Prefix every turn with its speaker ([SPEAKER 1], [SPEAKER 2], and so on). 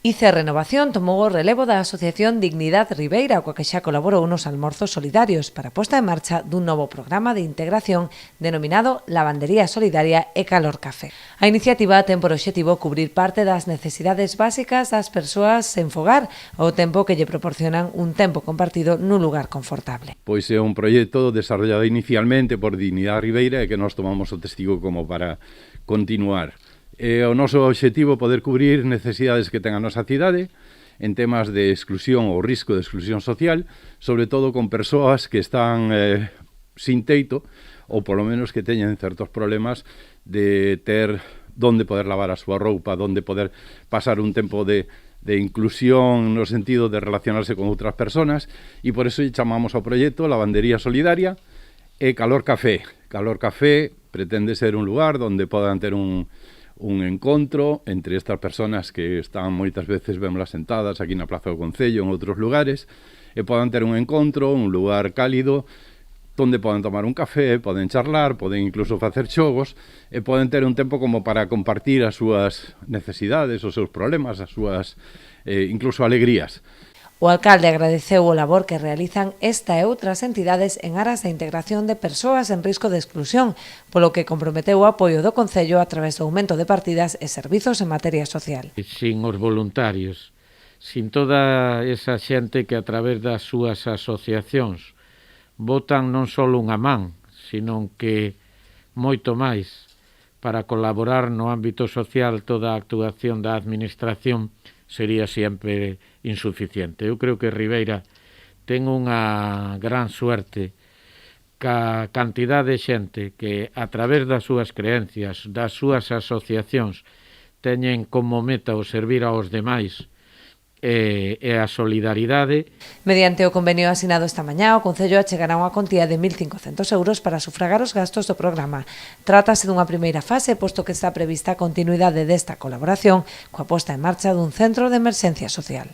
[SPEAKER 1] ICE Renovación tomou o relevo da Asociación Dignidad Ribeira, coa que xa colaborou nos almorzos solidarios para a posta en marcha dun novo programa de integración denominado Lavandería Solidaria e Calor Café. A iniciativa ten por obxectivo cubrir parte das necesidades básicas das persoas sen fogar ao tempo que lle proporcionan un tempo compartido nun lugar confortable.
[SPEAKER 2] Pois é un proxecto desarrollado inicialmente por Dignidad Ribeira e que nós tomamos o testigo como para continuar. O noso obxectivo é poder cubrir necesidades que ten a nosa cidade en temas de exclusión ou risco de exclusión social, sobre todo con persoas que están sin teito ou polo menos que teñen certos problemas de ter donde poder lavar a súa roupa, donde poder pasar un tempo de inclusión no sentido de relacionarse con outras persoas, e por eso chamamos ao proxecto Lavandería Solidaria e Calor Café. Calor Café pretende ser un lugar onde podan ter un encontro entre estas persoas que están moitas veces vémolas sentadas aquí na Plaza do Concello, en outros lugares, e podan ter un encontro, un lugar cálido, onde poden tomar un café, poden charlar, poden incluso facer xogos, e poden ter un tempo como para compartir as súas necesidades, os seus problemas, as súas incluso alegrías.
[SPEAKER 1] O alcalde agradeceu o labor que realizan esta e outras entidades en aras da integración de persoas en risco de exclusión, polo que comprometeu o apoio do Concello a través do aumento de partidas e servizos en materia social.
[SPEAKER 3] Sin os voluntarios, sin toda esa xente que a través das súas asociacións botan non só unha man, sino que moito máis para colaborar no ámbito social, toda a actuación da administración sería sempre insuficiente. Eu creo que Ribeira ten unha gran suerte ca cantidad de xente que a través das súas creencias, das súas asociacións, teñen como meta o servir aos demais e a solidaridade.
[SPEAKER 1] Mediante o convenio asinado esta mañá, o Concello achegará unha contía de 1.500 euros para sufragar os gastos do programa. Trátase dunha primeira fase, posto que está prevista a continuidade desta colaboración coa posta en marcha dun centro de emerxencia social.